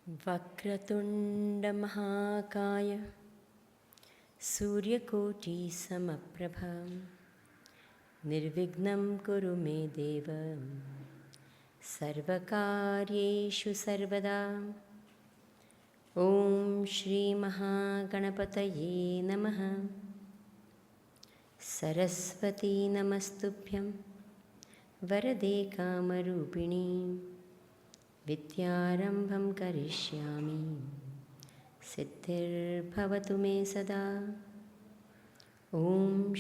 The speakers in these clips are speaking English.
वक्रतुण्डमहाकाय सूर्यकोटिसमप्रभा निर्विघ्नं कुरु मे देव सर्वकार्येषु सर्वदा। ॐ श्रीमहागणपतये नमः। सरस्वती नमस्तुभ्यं वरदे कामरूपिणी विद्यारम्भं करिष्यामि सिद्धिर्भवतु मे सदा। ॐ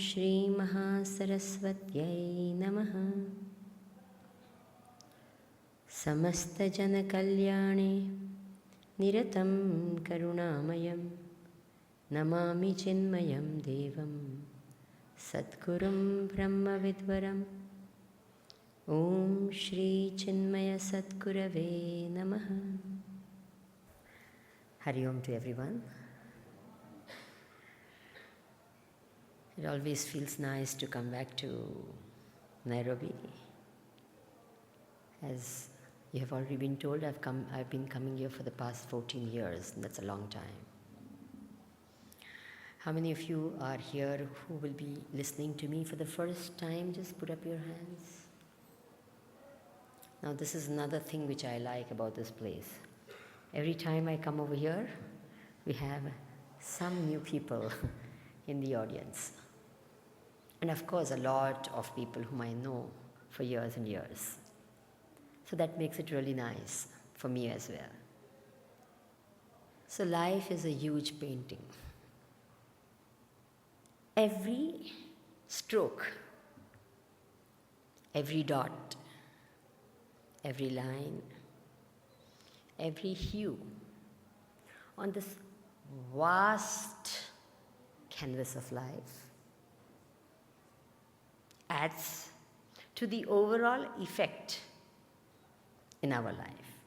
श्रीमहासरस्वत्यै नमः। समस्तजनकल्याणे निरतं करुणामयं नमामि चिन्मयं देवं सद्गुरुं ब्रह्मविद्वरम्। ॐ श्री चिन्मय सद्गुरवे नमः। Hari Om to everyone. It always feels nice to come back to Nairobi. As you have already been told, I've been coming here for the past 14 years, and that's a long time. How many of you are here who will be listening to me for the first time? Just put up your hands. Now this is another thing which I like about this place. Every time I come over here, we have some new people in the audience. And of course, a lot of people whom I know for years and years. So that makes it really nice for me as well. So life is a huge painting. Every stroke, every dot, every line, every hue on this vast canvas of life adds to the overall effect in our life.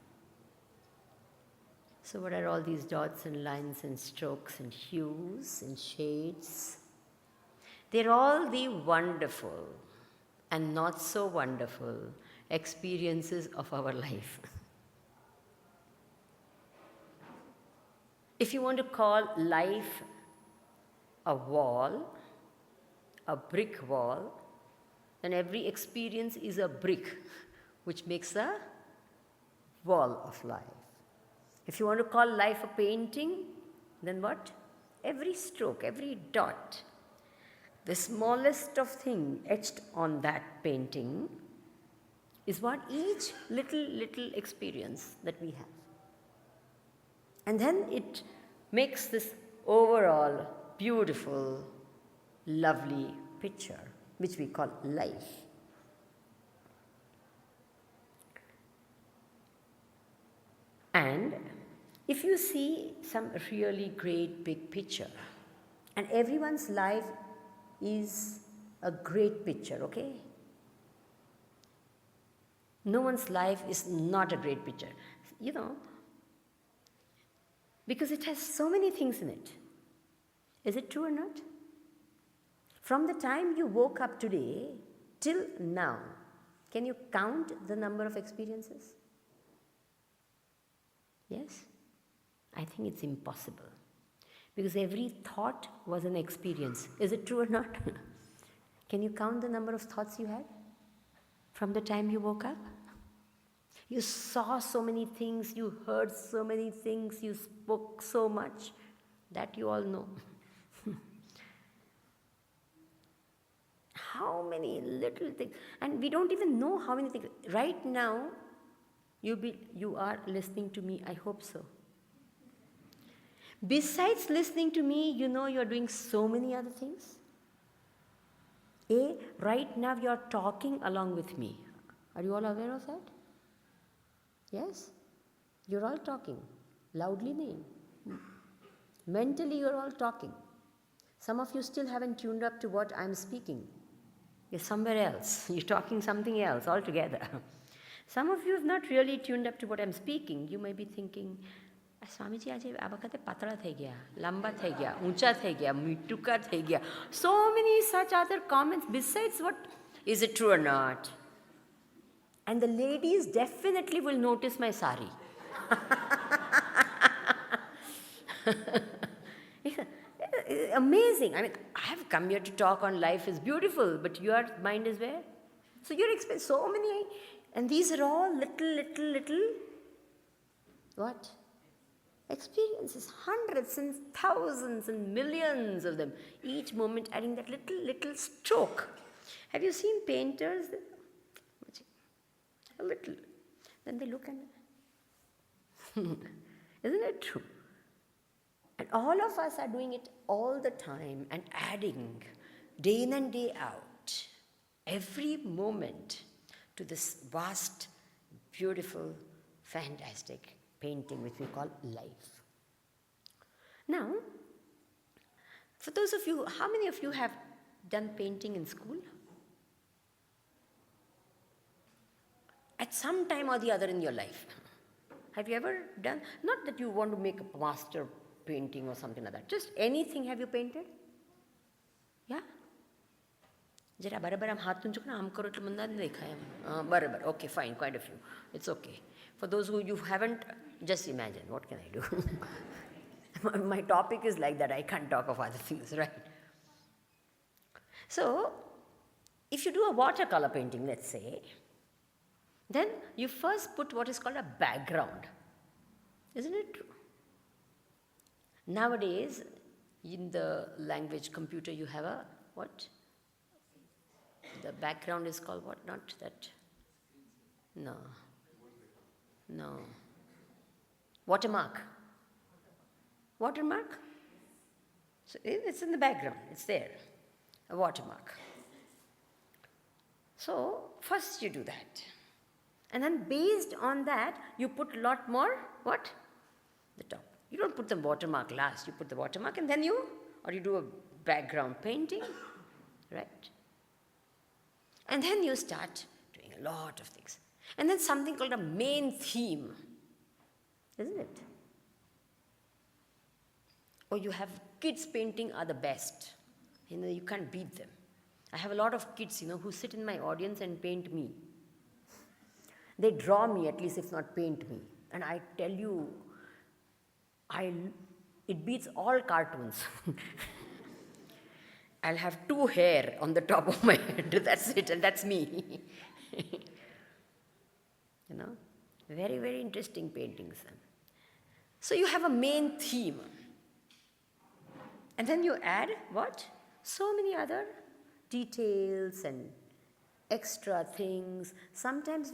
So what are all these dots and lines and strokes and hues and shades? They're all the wonderful and not so wonderful experiences of our life. If you want to call life a wall, a brick wall, then every experience is a brick which makes a wall of life. If you want to call life a painting, then what? Every stroke, every dot, the smallest of thing etched on that painting is what? Each little experience that we have. And then it makes this overall beautiful, lovely picture, which we call life. And if you see some really great big picture, and everyone's life is a great picture, okay? No one's life is not a great picture, you know, because it has so many things in it. Is it true or not? From the time you woke up today till now, can you count the number of experiences? Yes? I think it's impossible, because every thought was an experience. Is it true or not? Can you count the number of thoughts you had from the time you woke up? You saw so many things, you heard so many things, you spoke so much. That you all know. How many little things. And we don't even know how many things. Right now, you are listening to me, I hope so. Besides listening to me, you know you're doing so many other things. Right now you're talking along with me. Are you all aware of that? Yes? You're all talking. Loudly named. Mentally you're all talking. Some of you still haven't tuned up to what I'm speaking. You're somewhere else. You're talking something else altogether. Some of you have not really tuned up to what I'm speaking. You may be thinking, Swamiji, આજે આ વખતે પાતળા થઈ ગયા, લંબા થઈ ગયા, ઊંચા થઈ ગયા, મીટુકા થઈ ગયા. So many such other comments besides what, is it true or not? And the ladies definitely will notice my sari. It's amazing. I mean, I have come here to talk on life is beautiful, but your mind is where? So you're expecting so many, and these are all little, what? Experiences, hundreds and thousands and millions of them, each moment adding that little stroke. Have you seen painters? A little. Then they look and, isn't it true? And all of us are doing it all the time and adding day in and day out, every moment, to this vast, beautiful, fantastic painting which we call life. Now, for those of you, how many of you have done painting in school? At some time or the other in your life. Have you ever done, not that you want to make a master painting or something like that, just anything have you painted? Yeah? जरा बराबर हम हाथ तुंचो ना हम करो तो मंदा नहीं देखा है बराबर okay fine quite a few it's okay for those who you haven't just imagine what can I do my topic is like that I can't talk of other things right so if you do a watercolor painting let's say then you first put what is called a background isn't it true nowadays in the language computer you have a what the background is called what? Not that. No. Watermark. Watermark? So it's in the background. It's there. A watermark. So first you do that. And then based on that, you put a lot more, what? The top. You don't put the watermark last. You put the watermark and then you do a background painting, right? And then you start doing a lot of things. And then something called a main theme, isn't it? Or you have kids painting are the best. You can't beat them. I have a lot of kids, who sit in my audience and paint me. They draw me at least, if not paint me. And I tell you, it beats all cartoons. I'll have 2 hair on the top of my head, that's it, and that's me. Very, very interesting paintings. So you have a main theme. And then you add what? So many other details and extra things, sometimes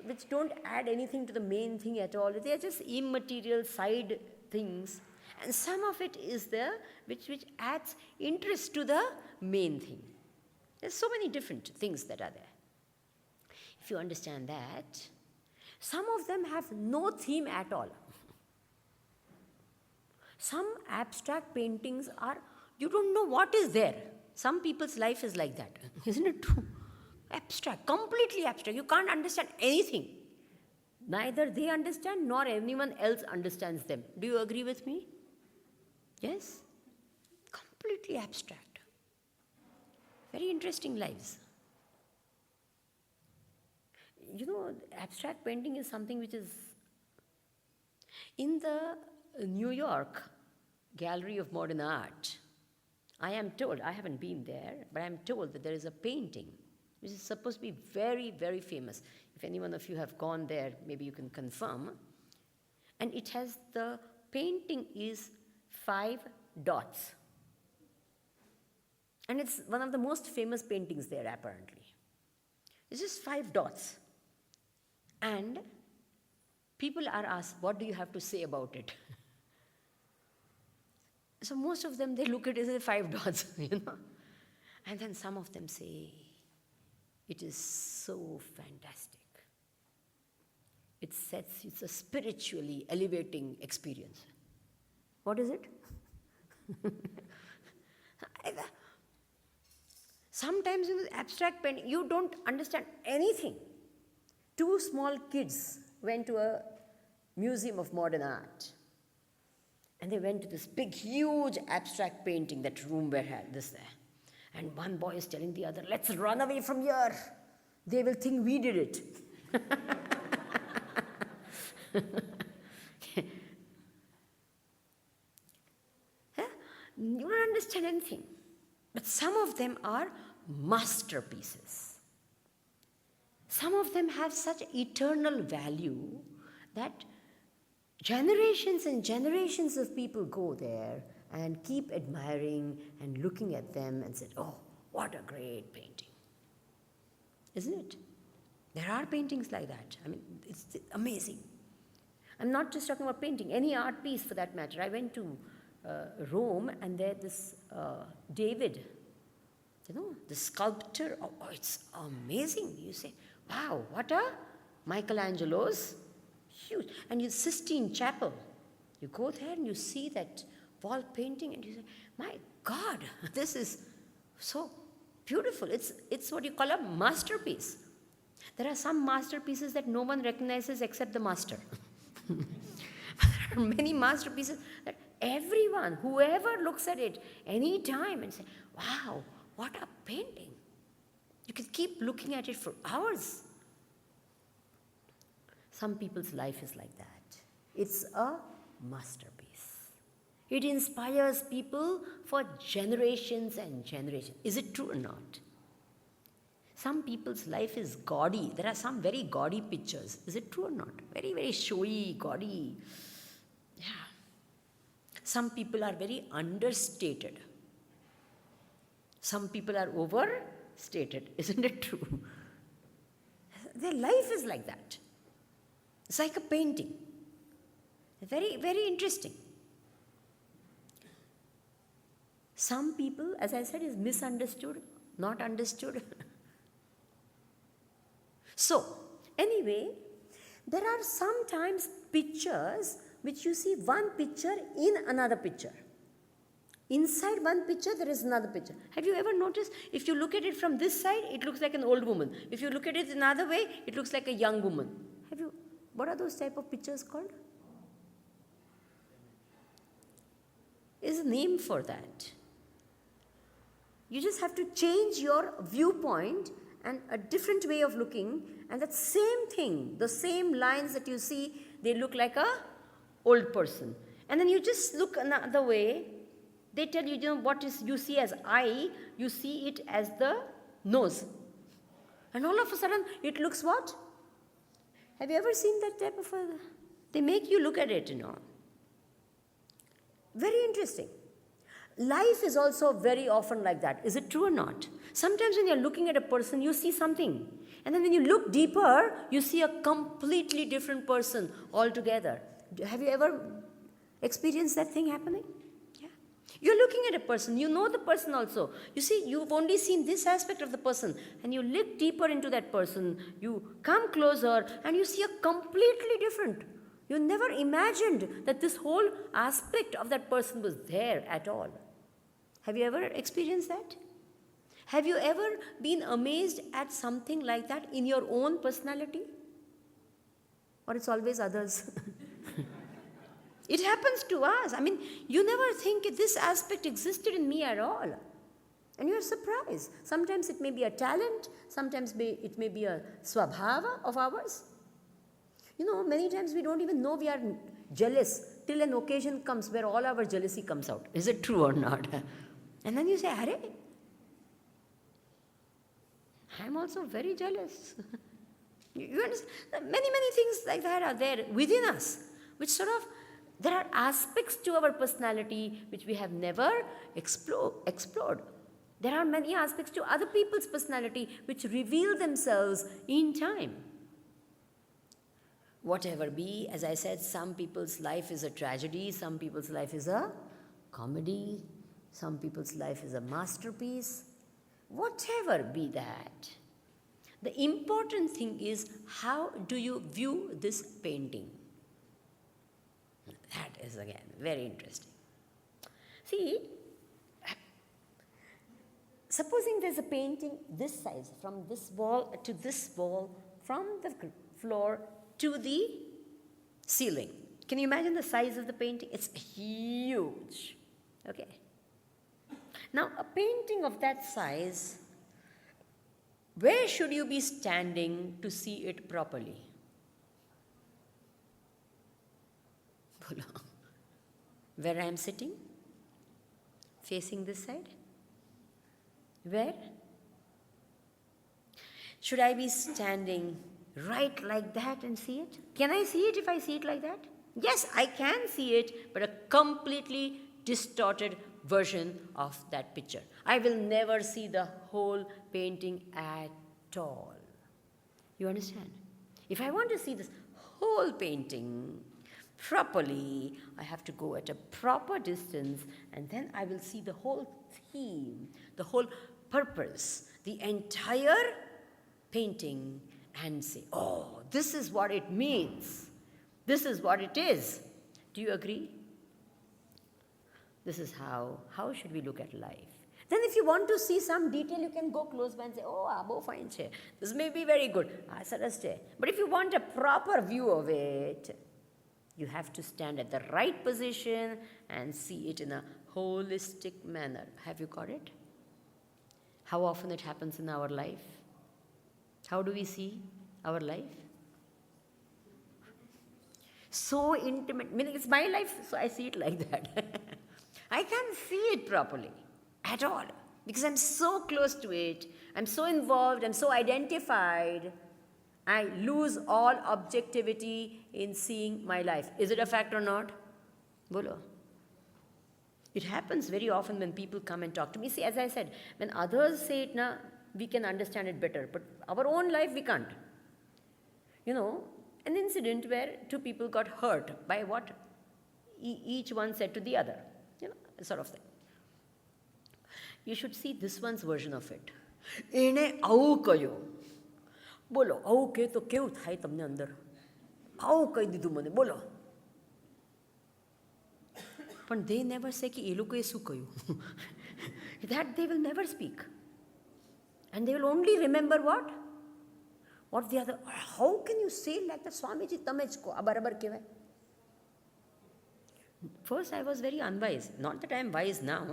which don't add anything to the main thing at all. They are just immaterial side things. And some of it is there which adds interest to the main thing. There's so many different things that are there. If you understand that, some of them have no theme at all. Some abstract paintings you don't know what is there. Some people's life is like that. Isn't it true? Abstract, completely abstract. You can't understand anything. Neither they understand nor anyone else understands them. Do you agree with me? Yes? Completely abstract. Very interesting lives. Abstract painting is something which is in the New York Gallery of Modern Art. I am told, I haven't been there, but I am told that there is a painting which is supposed to be very, very famous. If any one of you have gone there, maybe you can confirm. And the painting is 5 dots. And it's one of the most famous paintings there, apparently. It's just 5 dots. And people are asked, what do you have to say about it? So most of them, they look at it as 5 dots, And then some of them say, it is so fantastic. It's a spiritually elevating experience. What is it? Sometimes in abstract painting, you don't understand anything. 2 small kids went to a museum of modern art. And they went to this big, huge abstract painting, that room where had this there. And one boy is telling the other, let's run away from here. They will think we did it. You don't understand anything. But some of them are masterpieces. Some of them have such eternal value that generations and generations of people go there and keep admiring and looking at them and said, oh, what a great painting. Isn't it? There are paintings like that. I mean, it's amazing. I'm not just talking about painting, any art piece for that matter. I went to Rome, and there this David, the sculptor, oh, it's amazing. You say, wow, what a Michelangelo's huge. And you Sistine Chapel, you go there and you see that wall painting and you say, my God, this is so beautiful. It's what you call a masterpiece. There are some masterpieces that no one recognizes except the master. There are many masterpieces that everyone, whoever looks at it any time and say, wow, what a painting. You can keep looking at it for hours. Some people's life is like that. It's a masterpiece. It inspires people for generations and generations. Is it true or not? Some people's life is gaudy. There are some very gaudy pictures. Is it true or not? Very, very showy, gaudy. Yeah. Some people are very understated. Some people are overstated. Isn't it true? Their life is like that. It's like a painting. Very, very interesting. Some people, as I said, is misunderstood, not understood. So, anyway, there are sometimes pictures which you see one picture in another picture. Inside one picture, there is another picture. Have you ever noticed? If you look at it from this side, it looks like an old woman. If you look at it another way, it looks like a young woman. What are those type of pictures called? There's a name for that. You just have to change your viewpoint and a different way of looking, and that same thing, the same lines that you see, they look like a old person. And then you just look another way, they tell you, what is you see as eye, you see it as the nose. And all of a sudden, it looks what? Have you ever seen that type of they make you look at it, Very interesting. Life is also very often like that. Is it true or not? Sometimes when you're looking at a person, you see something. And then when you look deeper, you see a completely different person altogether. Have you ever experienced that thing happening? Yeah. You're looking at a person, you know the person also. You see, you've only seen this aspect of the person. And you look deeper into that person, you come closer, and you see a completely different. You never imagined that this whole aspect of that person was there at all. Have you ever experienced that? Have you ever been amazed at something like that in your own personality? Or it's always others? It happens to us. I mean, you never think this aspect existed in me at all. And you're surprised. Sometimes it may be a talent, sometimes it may be a swabhava of ours. Many times we don't even know we are jealous till an occasion comes where all our jealousy comes out. Is it true or not? And then you say, Hare, I'm also very jealous. You understand? Many, many things like that are there within us, which there are aspects to our personality which we have never explored. There are many aspects to other people's personality which reveal themselves in time. Whatever be, as I said, some people's life is a tragedy, some people's life is a comedy, some people's life is a masterpiece. Whatever be that, the important thing is, how do you view this painting? That is again very interesting. See, supposing there's a painting this size, from this wall to this wall, from the floor to the ceiling. Can you imagine the size of the painting? It's huge. Okay. Now, a painting of that size, where should you be standing to see it properly? Where I am sitting? facing this side? Where? Should I be standing right like that and see it? Can I see it if I see it like that? Yes, I can see it, but a completely distorted version of that picture. I will never see the whole painting at all. You understand? If I want to see this whole painting properly, I have to go at a proper distance, and then I will see the whole theme, the whole purpose, the entire painting, and say, oh, this is what it means. This is what it is. Do you agree? This is how should we look at life. Then if you want to see some detail, you can go close by and say, oh, abo fine che. This may be very good. But if you want a proper view of it, you have to stand at the right position and see it in a holistic manner. Have you got it? How often it happens in our life? How do we see our life? So intimate. Meaning it's my life, so I see it like that. I can't see it properly at all because I'm so close to it. I'm so involved. I'm so identified. I lose all objectivity in seeing my life. Is it a fact or not? Bolo. It happens very often when people come and talk to me. See, as I said, when others say it, we can understand it better. But our own life, we can't. You know, an incident where two people got hurt by what each one said to the other. You know, sort of thing. You should see this one's version of it. Ene au kayo. Bolo, au ke to kevu thai tamne andar. Au kai didu mane, bolo. But they never say ki e lokoe su kayu. That they will never speak. And they will only remember what? What the other, how can you say like that? Swamiji tamej ko, abarabar kevai. First I was very unwise. Not that I am wise now,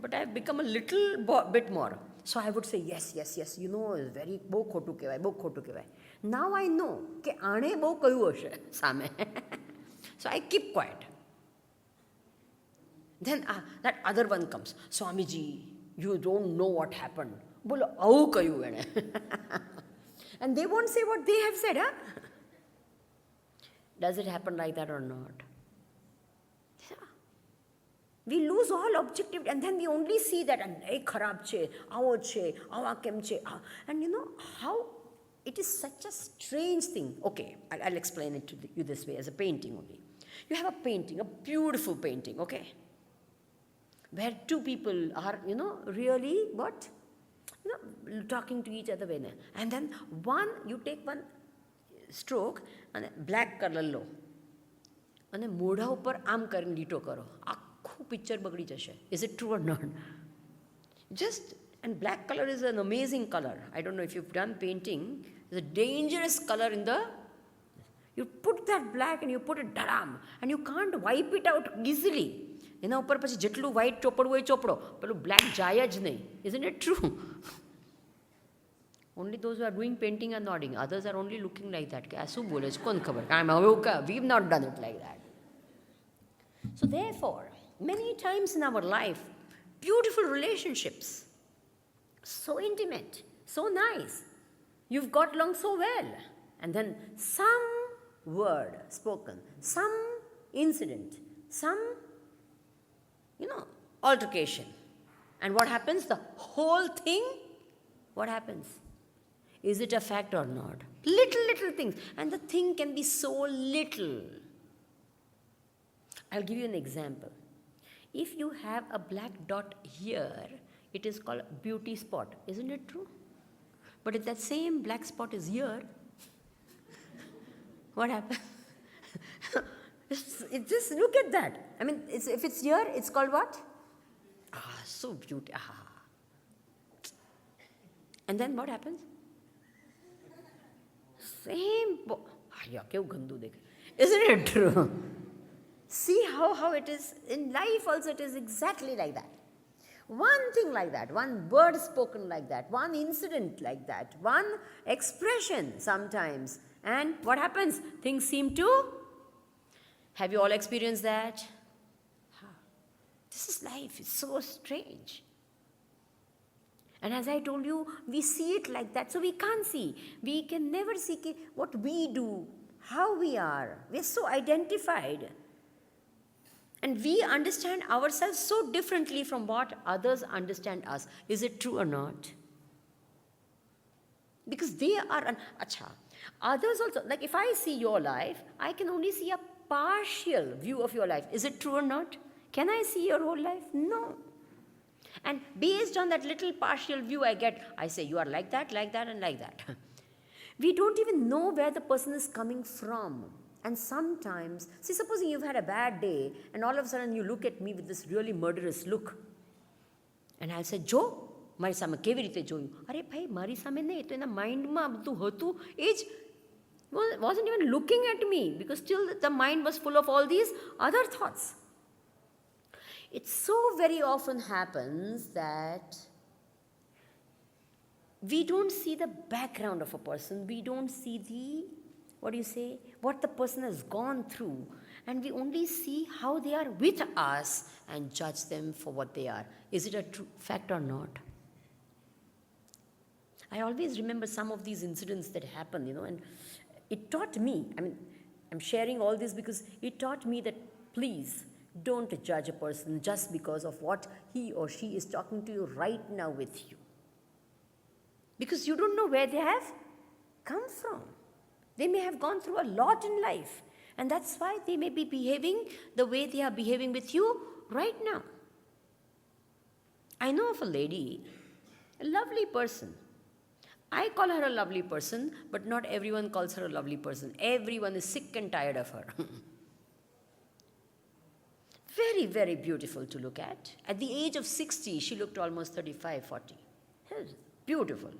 but I have become a little bit more. So I would say, yes, yes, yes, you know, very, bau khotu kevai. Now I know, ke aane bau kayu hoshe, same. So I keep quiet. Then that other one comes, Swamiji, you don't know what happened. Bolo, au kayu ene. And they won't say what they have said, huh? Does it happen like that or not? Yeah. We lose all objectivity and then we only see that, hey, kharab che, awo che, awa kem che. And you know how it is such a strange thing. Okay, I'll explain it to you this way as a painting only. You have a painting, a beautiful painting, okay? Where two people are, you know, really what? You know, talking to each other. And then you take one stroke and black color lo. And મોઢા ઉપર આમ કરીને લીટો કરો. આખું picture બગડી જશે. Is it true or not? Just, and black color is an amazing color. I don't know if you've done painting. It's a dangerous color in the, you put that black and you put it daram and you can't wipe it out easily. એના ઉપર પછી જેટલું white ચોપડવું હોય ચોપડો, પેલું black જાય જ નહીં. Isn't it true? Only those who are doing painting are nodding. Others are only looking like that. શું બોલે છે? કોણ ખબર? We've not done it like that. So therefore, many times in our life, beautiful relationships, so intimate, so nice, you've got along so well, and then some word spoken, some incident, some, you know, altercation. And what happens? The whole thing, what happens? Is it a fact or not? Little things. And the thing can be so little. I'll give you an example. If you have a black dot here, it is called beauty spot. Isn't it true? But if that same black spot is here, what happens? Just look at that. I mean, if it's here, it's called what? So beautiful. And then what happens? Same. Isn't it true? See how it is. In life also it is exactly like that. One thing like that, one word spoken like that, one incident like that, one expression sometimes. And what happens? Things seem to. Have you all experienced that? This is life. It's so strange. And as I told you, we see it like that, so we can't see. We can never see what we do, how we are. We're so identified. And we understand ourselves so differently from what others understand us. Is it true or not? Because they are, others also, like if I see your life, I can only see a partial view of your life. Is it true or not? Can I see your whole life? No. And based on that little partial view I get, I say, you are like that, and like that. We don't even know where the person is coming from. And sometimes, see, supposing you've had a bad day, and all of a sudden you look at me with this really murderous look. And I'll say, Jo, મારી સામે કેવી રીતે જોયું? અરે ભાઈ, મારી સામે નહીં, તો એના માઇન્ડમાં બધું હતું. એ જ wasn't even looking at me, because still the mind was full of all these other thoughts. It so very often happens that we don't see the background of a person. We don't see what the person has gone through. And we only see how they are with us and judge them for what they are. Is it a true fact or not? I always remember some of these incidents that happened, and it taught me, I'm sharing all this because it taught me that please don't judge a person just because of what he or she is talking to you right now with you. Because you don't know where they have come from. They may have gone through a lot in life, and that's why they may be behaving the way they are behaving with you right now. I know of a lady, a lovely person. I call her a lovely person, but not everyone calls her a lovely person. Everyone is sick and tired of her. Very, very beautiful to look at. At the age of 60, she looked almost 35, 40. Beautiful.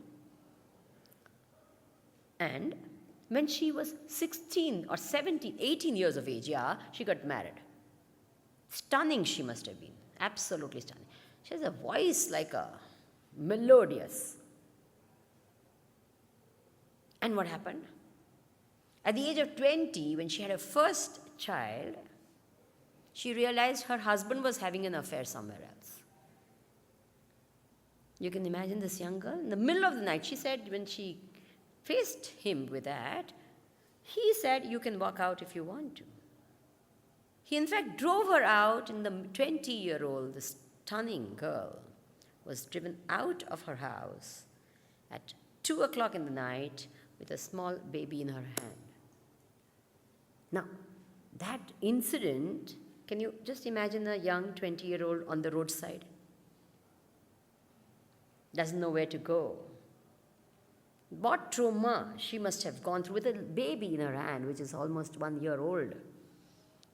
And when she was 16 or 17, 18 years of age, she got married. Stunning she must have been. Absolutely stunning. She has a voice like a melodious. And what happened? At the age of 20, when she had her first child, she realized her husband was having an affair somewhere else. You can imagine this young girl. In the middle of the night, she said, when she faced him with that, he said, you can walk out if you want to. He in fact drove her out, and the 20-year-old, the stunning girl, was driven out of her house at 2 o'clock in the night with a small baby in her hand. Now, that incident, can you just imagine a young 20-year-old on the roadside? Doesn't know where to go. What trauma she must have gone through with a baby in her hand, which is almost 1 year old.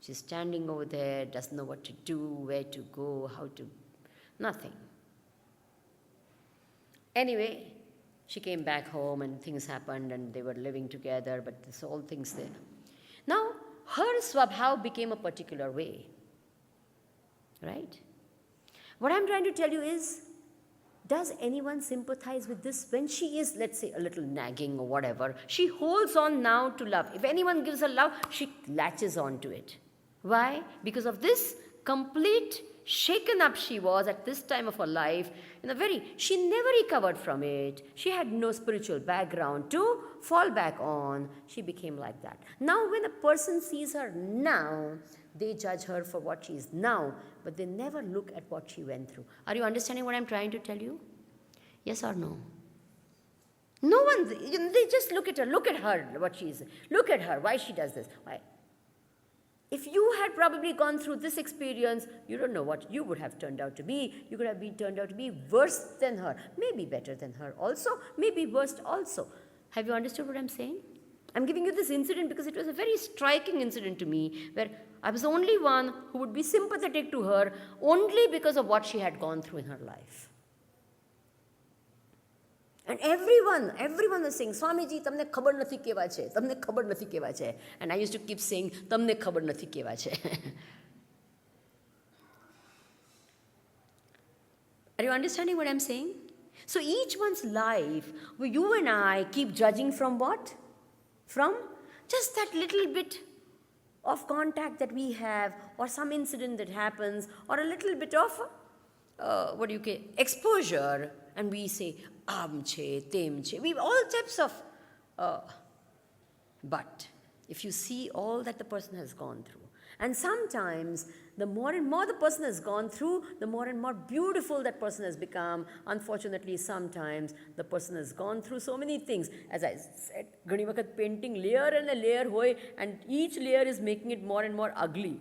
She's standing over there, doesn't know what to do, where to go, how to, nothing. Anyway, she came back home and things happened and they were living together, but this all things there. Now, her swabhav became a particular way, right? What I'm trying to tell you is, does anyone sympathize with this when she is, let's say, a little nagging or whatever? She holds on now to love. If anyone gives her love, she latches on to it. Why? Because of this complete shaken up she was at this time of her life. She never recovered from it. She had no spiritual background to fall back on. She became like that. Now when a person sees her now, they judge her for what she is now, but they never look at what she went through. Are you understanding what I'm trying to tell you? Yes or no? No one, they just look at her, what she is. Look at her, why she does this. Why? If you had probably gone through this experience, you don't know what you would have turned out to be. You could have been turned out to be worse than her, maybe better than her also, maybe worse also. Have you understood what I'm saying? I'm giving you this incident because it was a very striking incident to me, where I was the only one who would be sympathetic to her only because of what she had gone through in her life. And everyone was saying, Swamiji, tamne khabar nathi keva che, tamne khabar nathi keva che. And I used to keep saying, tamne khabar nathi keva che. Are you understanding what I'm saying? So each one's life, where you and I keep judging from what? From just that little bit of contact that we have, or some incident that happens, or a little bit of exposure, and we say, amche, temche, we have all types of, but if you see all that the person has gone through, and sometimes the more and more the person has gone through, the more and more beautiful that person has become. Unfortunately, sometimes the person has gone through so many things. As I said, घणी वक्त painting layer and a layer hoy, and each layer is making it more and more ugly.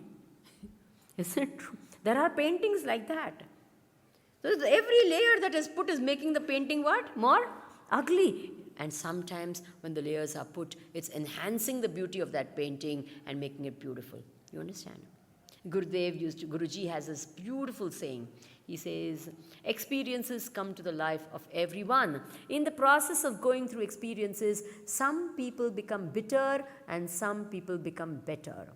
Isn't it true? There are paintings like that. So every layer that is put is making the painting what? More ugly. And sometimes when the layers are put, it's enhancing the beauty of that painting and making it beautiful. You understand? Guruji has this beautiful saying. He says, experiences come to the life of everyone. In the process of going through experiences, some people become bitter and some people become better.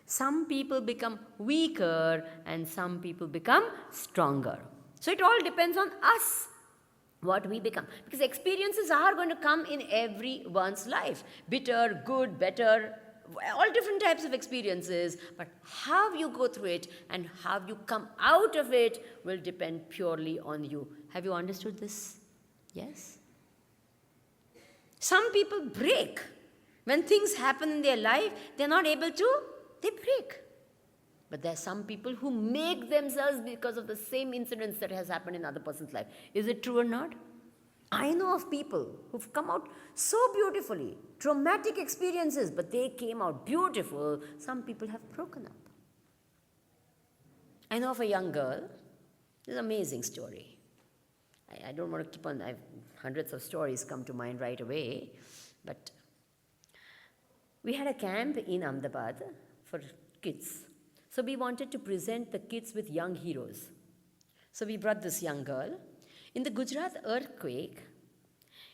Some people become weaker and some people become stronger. So it all depends on us, what we become. Because experiences are going to come in everyone's life. Bitter, good, better, all different types of experiences. But how you go through it and how you come out of it will depend purely on you. Have you understood this? Yes? Some people break. When things happen in their life, they're not able to, they break. But there are some people who make themselves because of the same incidents that has happened in other person's life. Is it true or not? I know of people who've come out so beautifully, traumatic experiences, but they came out beautiful. Some people have broken up. I know of a young girl. This is an amazing story. I don't want to keep on, hundreds of stories come to mind right away. But we had a camp in Ahmedabad for kids. So we wanted to present the kids with young heroes. So we brought this young girl. In the Gujarat earthquake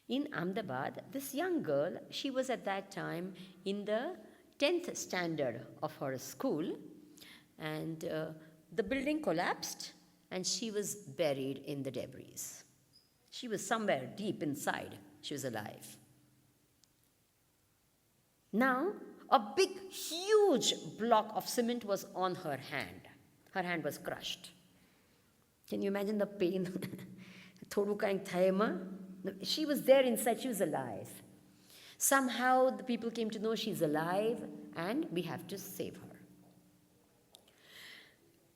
in Ahmedabad, this young girl, she was at that time in the 10th standard of her school, and the building collapsed and she was buried in the debris. She was somewhere deep inside. She was alive. Now, a big, huge block of cement was on her hand. Her hand was crushed. Can you imagine the pain? She was there inside, she was alive. Somehow the people came to know she's alive and we have to save her.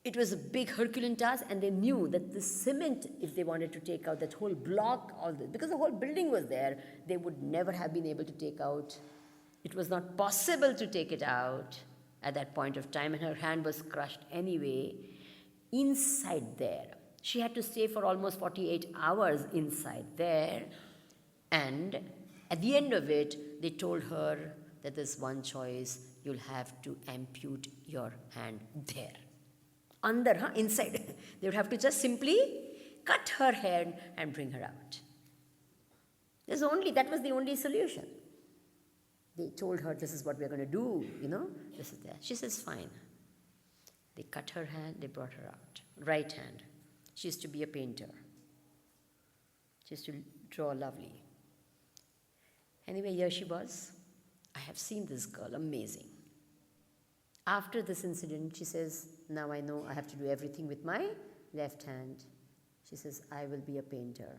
It was a big Herculean task, and they knew that the cement, if they wanted to take out that whole block, because the whole building was there, they would never have been able to take out. It was not possible to take it out at that point of time, and her hand was crushed anyway. Inside there, she had to stay for almost 48 hours inside there, and at the end of it, they told her that there's one choice: you'll have to amputate your hand there. Inside. They would have to just simply cut her hand and bring her out. That was the only solution. They told her, this is what we're going to do, this is that. She says, fine. They cut her hand, they brought her out. Right hand. She used to be a painter. She used to draw lovely. Anyway, here she was. I have seen this girl, amazing. After this incident, she says, now I know I have to do everything with my left hand. She says, I will be a painter.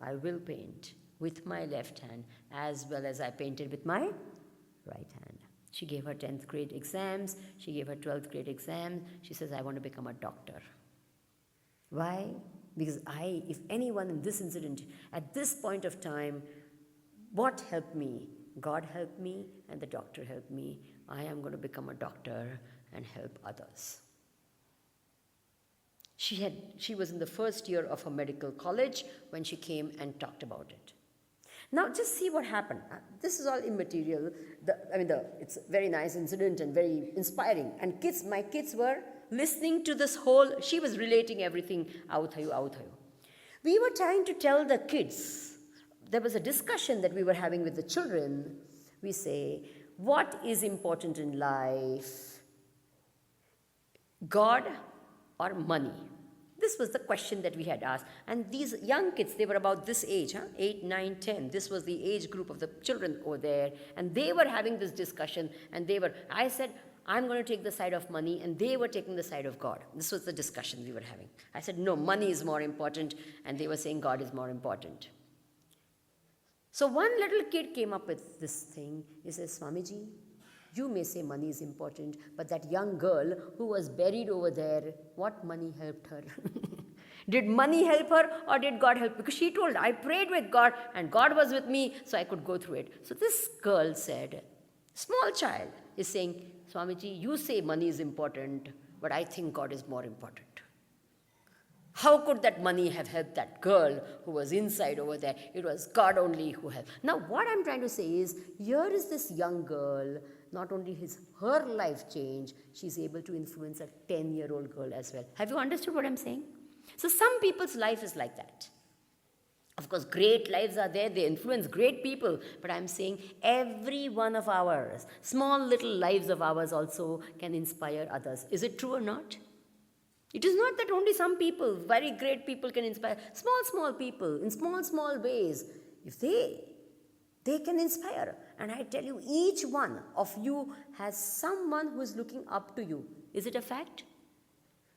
I will paint with my left hand as well as I painted with my right hand. She gave her 10th grade exams. She gave her 12th grade exams. She says, I want to become a doctor. Why? Because if anyone in this incident, at this point of time, what helped me? God helped me and the doctor helped me. I am going to become a doctor and help others. She was in the first year of her medical college when she came and talked about it. Now, just see what happened. This is all immaterial. It's a very nice incident and very inspiring. And my kids were listening to this whole, she was relating everything, authayu. We were trying to tell the kids, there was a discussion that we were having with the children. We say, what is important in life? God or money? This was the question that we had asked. And these young kids, they were about this age, 8, 9, 10. This was the age group of the children over there. And they were having this discussion. And I said, I'm going to take the side of money, and they were taking the side of God. This was the discussion we were having. I said, no, money is more important, and they were saying God is more important. So one little kid came up with this thing. He says, Swamiji, you may say money is important, but that young girl who was buried over there, what money helped her? Did money help her, or did God help? Because she told, I prayed with God and God was with me, so I could go through it. So this girl said, small child is saying, Swamiji, you say money is important, but I think God is more important. How could that money have helped that girl who was inside over there? It was God only who helped. Now what I'm trying to say is, here is this young girl, not only her life changed, she's able to influence a 10-year-old girl as well. Have you understood what I'm saying? So some people's life is like that. Of course, great lives are there, they influence great people, but I'm saying every one of ours, small little lives of ours also can inspire others. Is it true or not? It is not that only some people, very great people can inspire. Small people, in small ways, if they can inspire. And I tell you, each one of you has someone who is looking up to you. Is it a fact?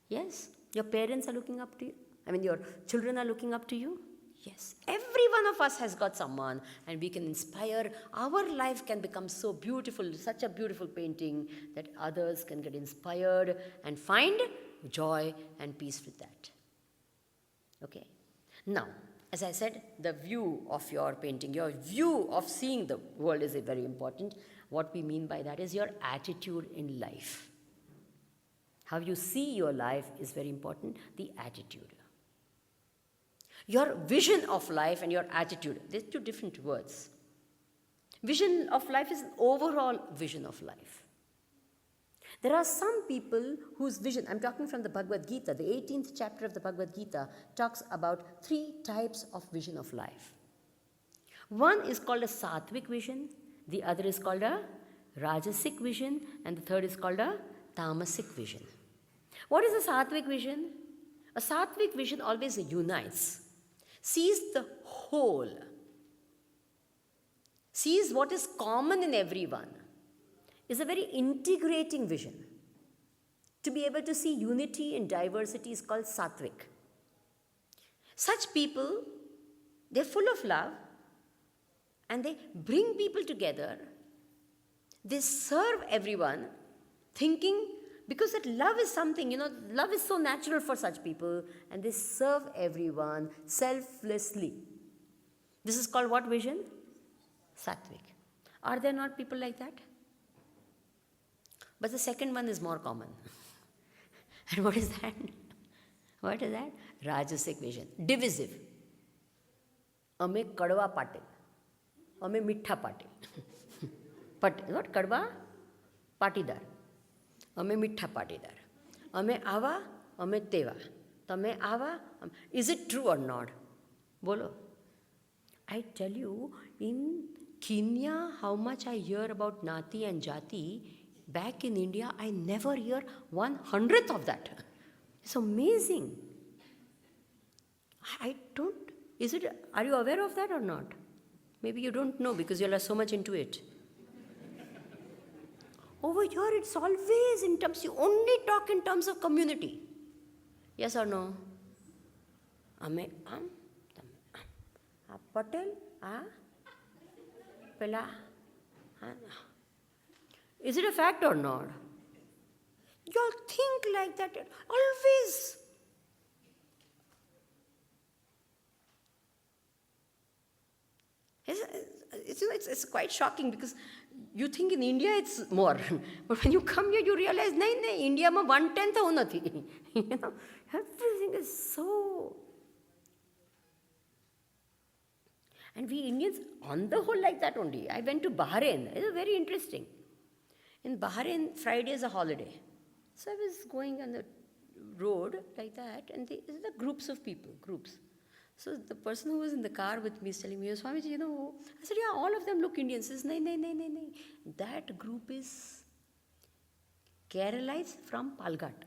Yes? Your parents are looking up to you? I mean, your children are looking up to you? Yes. Every one of us has got someone, and we can inspire. Our life can become so beautiful, such a beautiful painting, that others can get inspired and find joy and peace with that. Okay? Now, as I said, the view of your painting, your view of seeing the world is very important. What we mean by that is your attitude in life. How you see your life is very important, the attitude. Your vision of life and your attitude, they're two different words. Vision of life is an overall vision of life. There are some people whose vision, I'm talking from the Bhagavad Gita, the 18th chapter of the Bhagavad Gita talks about 3 types of vision of life. One is called a sattvic vision, the other is called a rajasic vision, and the third is called a tamasic vision. What is a sattvic vision? A sattvic vision always unites, sees the whole, sees what is common in everyone, is a very integrating vision. To be able to see unity in diversity is called sattvic. Such people, they're full of love, and they bring people together. They serve everyone, thinking, because that love is something, love is so natural for such people, and they serve everyone selflessly. This is called what vision? Sattvic. Are there not people like that? But the second one is more common. And what is that? What is that? Rajasic vision. Divisive. Ame kadwa patil. Ame mitha patil. What? Kadwa? Patidar. Ame mitha patidar. Ame ava, ame teva. Tame ava. Is it true or not? Bolo. I tell you, in Kenya, how much I hear about Nati and Jati. Back in India, I never hear 1/100th of that. It's amazing. Are you aware of that or not? Maybe you don't know because you are so much into it. Over here, it's always in terms, you only talk in terms of community. Yes or no? Ame, Patel, Pela, Is it a fact or not? You all think like that always. It's quite shocking because you think in India it's more. But when you come here, you realize, no, India ma 1/10 ho nathi. Everything is so. And we Indians, on the whole, like that only. I went to Bahrain. It was very interesting. In Bahrain, Friday is a holiday. So I was going on the road like that, and there are groups of people, groups. So the person who was in the car with me is telling me, Swamiji, I said, yeah, all of them look Indian. He says, no. That group is Keralites from Palghat.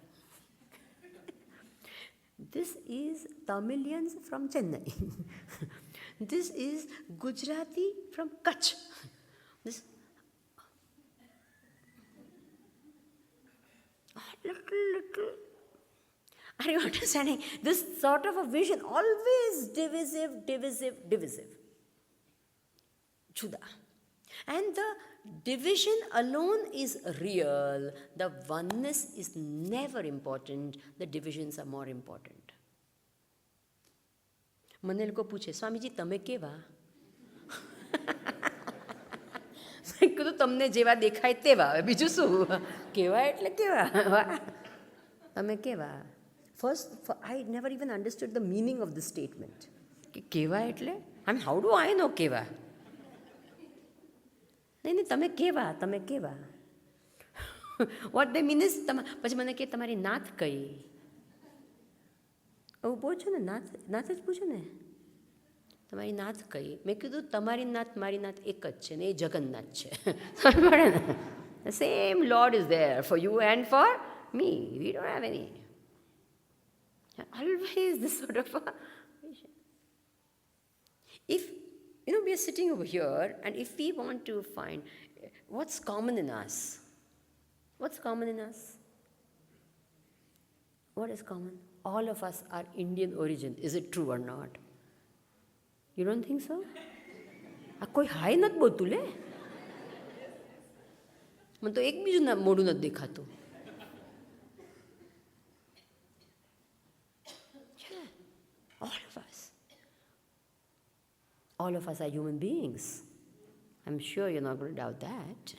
This is Tamilians from Chennai. This is Gujarati from Kutch. little. Are you understanding? This sort of a vision, always divisive, divisive, divisive. Juda. And the division alone is real. The oneness is never important. The divisions are more important. મને લોકો પૂછે સ્વામીજી તમે કેવા? મેં કીધું તમને જેવા દેખાય તેવા, બીજું શું? કેવા એટલે કેવા? તમે કેવા? First, I never even understood the meaning of this statement. કે કેવા એટલે? I mean, how do I know કેવા? નહીં, તમે કેવા, તમે કેવા? What they mean is, પછી મને કે તમારી નાત કઈ? એવું પૂછો ને, નાત જ પૂછો ને, તમારી નાત કઈ? મેં કીધું તમારી નાત મારી નાત એક જ છે ને, એ જગન્નાથ છે. મળે ને? The same Lord is there for you and for me. We don't have any. Always this sort of a vision. If, we are sitting over here, and if we want to find what's common in us, what's common in us? What is common? All of us are Indian origin. Is it true or not? You don't think so? આ કોઈ હાય નથી બોલતું લે. મને તો એક બીજું મોઢું નથી દેખાતું. All of us are human beings. I'm sure you're not going to doubt that.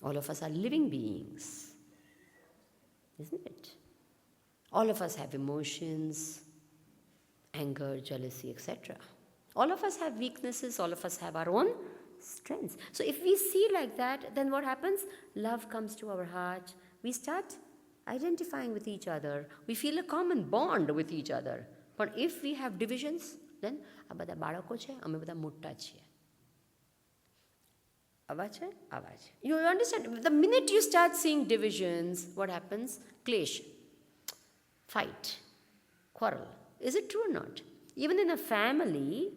All of us are living beings. Isn't it? All of us have emotions, anger, jealousy, etc. All of us have weaknesses, all of us have our own strengths. So if we see like that, then what happens? Love comes to our heart. We start identifying with each other. We feel a common bond with each other. But if we have divisions, then આ બધા બાળકો છે, અમે બધા મોટા છીએ. આવા છે, આવા છે. You understand? The minute you start seeing divisions, what happens? Clash. Fight, quarrel. Is it true or not? Even in a family,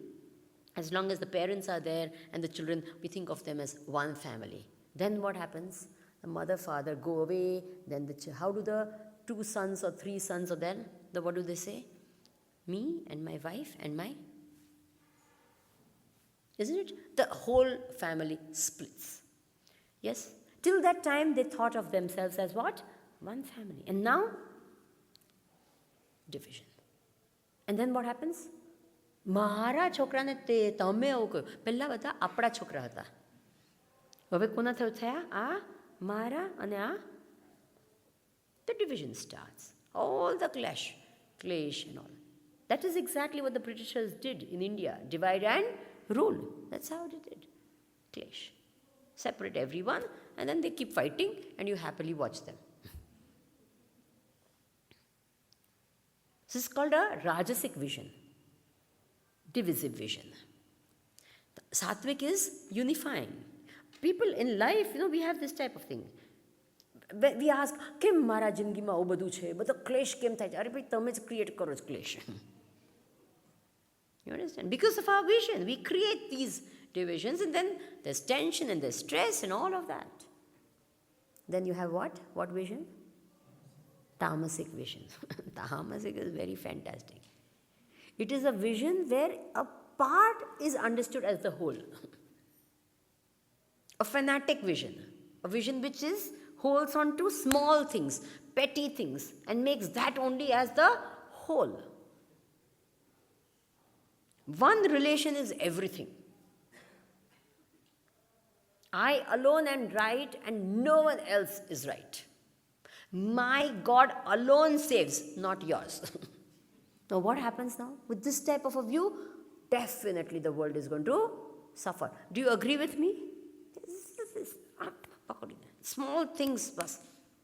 as long as the parents are there and the children, we think of them as one family. Then what happens? The mother, father go away. Then how do the 2 sons or 3 sons are there? What do they say? Me and my wife and my... Isn't it? The whole family splits. Yes? Till that time, they thought of themselves as what? One family. And now, division. And then what happens? મારા છોકરાને તમે એવું કહ્યું. પહેલાં બધા આપણા છોકરા હતા. હવે કોના થયા? આ મારા અને આ. The division starts. All the clash and all. That is exactly what the Britishers did in India. Divide and rule. That's how they did. Clash. Separate everyone, and then they keep fighting, and you happily watch them. This is called a Rajasic vision, divisive vision. Sattvic is unifying. People in life, we have this type of thing. We ask, કેમ મારા જિંદગીમાં આવું બધું છે? બધો ક્લેશ કેમ થાય છે? અરે ભાઈ તમે જ ક્રિએટ કરો છો ક્લેશ. You understand? Because of our vision, we create these divisions, and then there's tension and there's stress and all of that. Then you have what? What vision? Tamasic vision. Tamasic is very fantastic. It is a vision where a part is understood as the whole. A fanatic vision. A vision which holds on to small things, petty things, and makes that only as the whole. One relation is everything. I alone am right and no one else is right. My God alone saves, not yours. Now what happens now? With this type of a view, definitely the world is going to suffer. Do you agree with me? Small things, but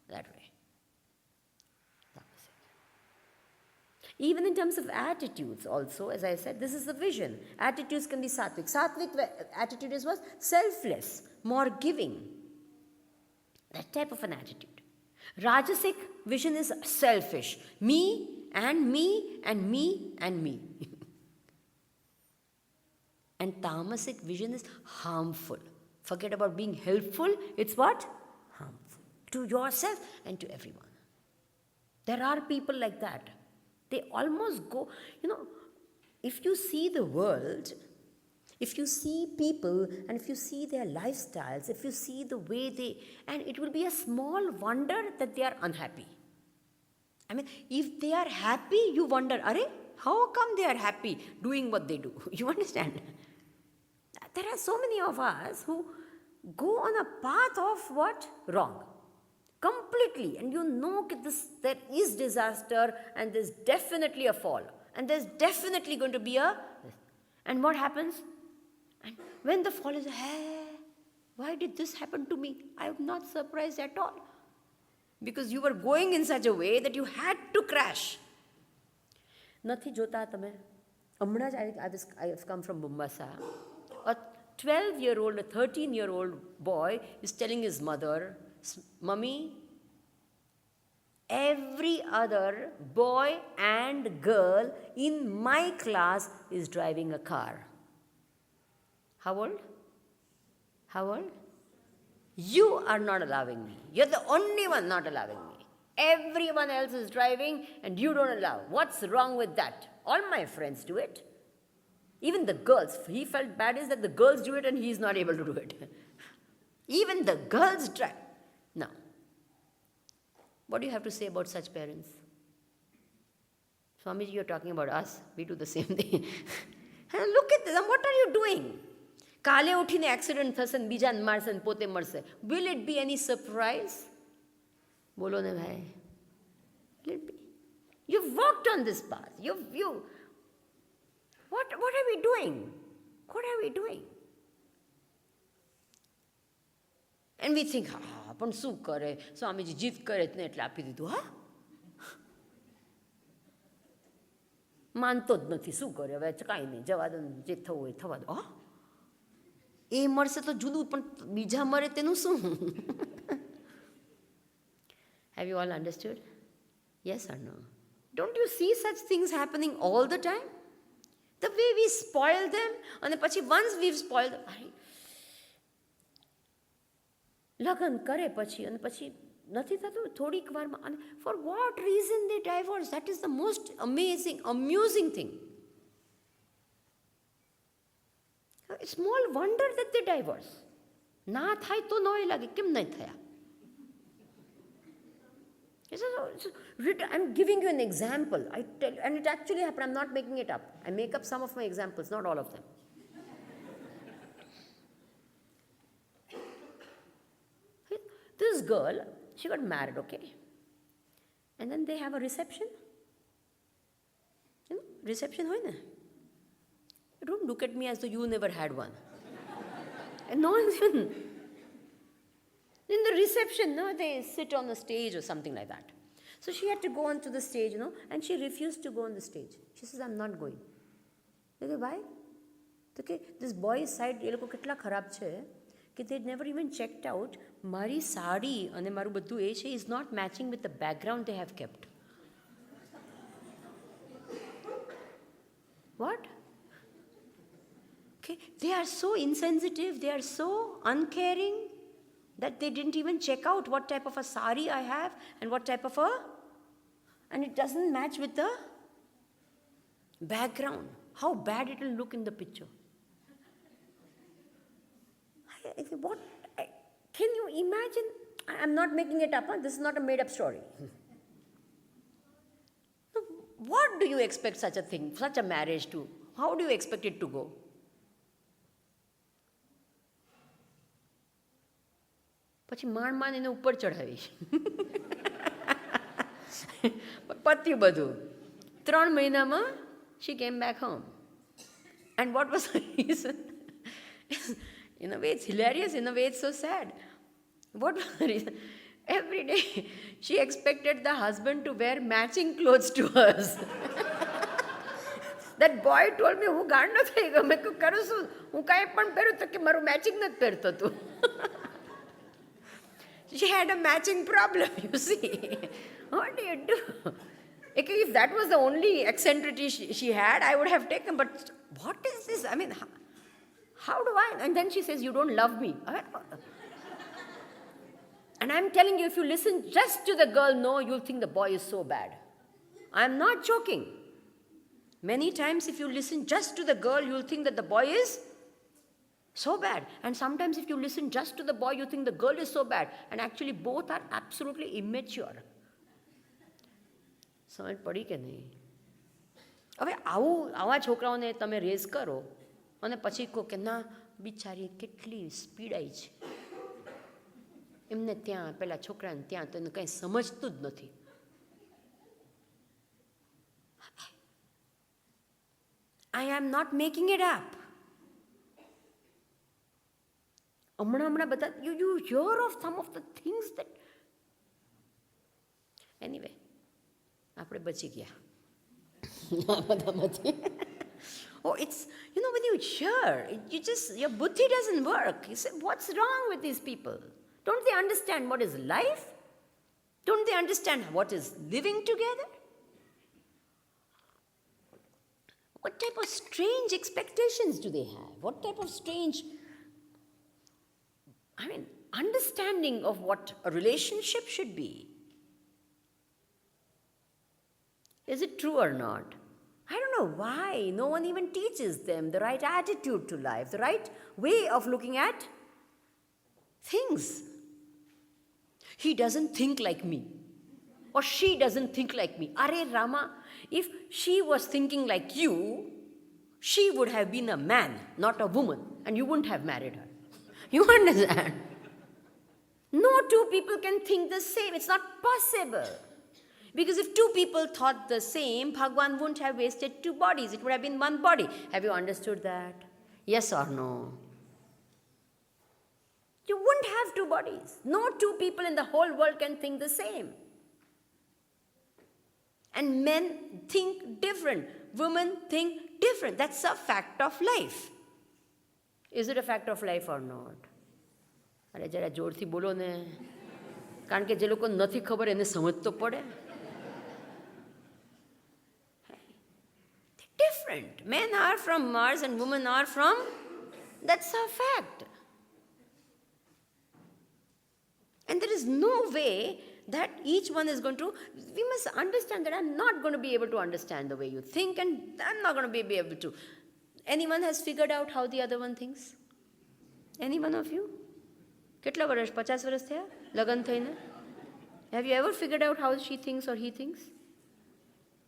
that way. Even in terms of attitudes also, as I said, this is the vision. Attitudes can be sattvic. Sattvic attitude is what? Selfless, more giving. That type of an attitude. Rajasic vision is selfish. Me and me and me and me. And tamasic vision is harmful. Forget about being helpful. It's what? Harmful. To to yourself and to everyone. There are people like that. They almost go, if you see the world, if you see people, and if you see their lifestyles, if you see the way and it will be a small wonder that they are unhappy. I mean, if they are happy, you wonder, how come they are happy doing what they do? You understand? There are so many of us who go on a path of what? Wrong. Completely. And there is disaster, and there's definitely a fall. And there's definitely going to be and what happens? And when the fall is, why did this happen to me? I am not surprised at all. Because you were going in such a way that you had to crash. Nathi jota tame. I have come from Mombasa. A 12-year-old, a 13-year-old boy is telling his mother, Mummy, every other boy and girl in my class is driving a car. How old? How old? You are not allowing me. You're the only one not allowing me. Everyone else is driving and you don't allow. What's wrong with that? All my friends do it. Even the girls. He felt bad is that the girls do it and he's not able to do it. Even the girls drive. Now, what do you have to say about such parents? Swamiji, you're talking about us. We do the same thing. And look at them. What are you doing? કાલે ઉઠીને accident થશે ને બીજાને મારશે ને પોતે મરશે. Will it be any surprise? બોલો ને ભાઈ. Will it be? You've walked on this path. What are we doing? What are we doing? And we think, પણ શું કરે? સ્વામીજી જીત કરે ને એટલે આપી દીધું. માનતો જ નથી, શું કરે હવે? કાંઈ નહીં, જવા દો, જે થવું હોય થવા દો. એ મળશે તો જુદું, પણ બીજા મરે તેનું શું? Have you all understood? Yes or no? Don't you see such things happening all the time? The way we spoil them, and પછી once we've spoiled them, લગ્ન કરે પછી અને પછી નથી થતું થોડીક વારમાં, અને for what reason they divorce? That is the most amazing, amusing thing. Small wonder that they divorce. ના થાય તો નવાઈ લાગે, કેમ નહીં થયા? I'm giving you an example. I tell you, and it actually happened. I'm not making it up. I make up some of my examples, not all of them. This girl, she got married, okay? And then they have a reception. Reception hoy na. Don't look at me as though you never had one. And no one even. In the reception, they sit on the stage or something like that. So she had to go onto the stage, and she refused to go on the stage. She says, I'm not going. Okay, why? Okay, this boy's side, ye loko ketla kharab che, કે they never even checked out, મારી સાડી અને મારું બધું એ છે is not matching with the background they have kept. What? Okay, they are so insensitive, they are so uncaring that they didn't even check out what type of a sari I have and what type of and it doesn't match with the background. How bad it will look in the picture. What? Can you imagine? I'm not making it up. This is not a made-up story. What do you expect such a thing, such a marriage to? How do you expect it to go? પછી માંડ એને ઉપર ચઢાવી. પત્યું બધું. 3 મહિનામાં she came back home. And what was the reason? In a way, it's hilarious. In a way, it's so sad. What was the reason? Every day, she expected the husband to wear matching clothes to hers. That boy told me, હું ગાંડો થઈ ગયો. મેં કરું શું? હું કાંઈ પણ પહેરું તો કે મારું મેચિંગ નથી પહેરતો તું. She had a matching problem, you see. What do you do? If that was the only eccentricity she had, I would have taken. But what is this? I mean, how do I? And then she says, you don't love me. And And I'm telling you, if you listen just to the girl, no, you'll think the boy is so bad. I'm not joking. Many times if you listen just to the girl, you'll think that the boy is so bad. And sometimes if you listen just to the boy, you think the girl is so bad. And actually both are absolutely immature. સમજ પડી કે નહીં? હવે આવા છોકરાઓને તમે rays કરો અને પછી કહો કે ના બિચારી કેટલી સ્પીડાઈ છે, એમને ત્યાં પેલા છોકરાને ત્યાં તો એને કંઈ સમજતું જ નથી. I am not making it up. હમણાં બધા you hear of some of the things that anyway આપણે બચી ગયા. Oh, it's, when you hear, your buddhi doesn't work. You say, what's wrong with these people? Don't they understand what is life? Don't they understand what is living together? What type of strange expectations do they have? What type of strange, understanding of what a relationship should be? Is it true or not? I don't know why no one even teaches them the right attitude to life, the right way of looking at things. He doesn't think like me, or she doesn't think like me. Are Rama, if she was thinking like you, she would have been a man, not a woman, and you wouldn't have married her. You understand? No two people can think the same. It's not possible. Because if two people thought the same, Bhagwan wouldn't have wasted two bodies. It would have been one body. Have you understood that? Yes or no? You wouldn't have two bodies. No two people in the whole world can think the same. And men think different. Women think different. That's a fact of life. Is it a fact of life or not? અરે જરા જોરથી બોલો ને, કારણ કે જે લોકો નથી ખબર એને સમજ તો પડે. Different. Men are from Mars and women are from, that's a fact. And there is no way that each one is going to, we must understand that I'm not going to be able to understand the way you think, and I'm not going to be able to. Anyone has figured out how the other one thinks? Any one of you? કેટલા વર્ષ? 50 વર્ષ થયા લગ્ન થઈને? Have you ever figured out how she thinks or he thinks?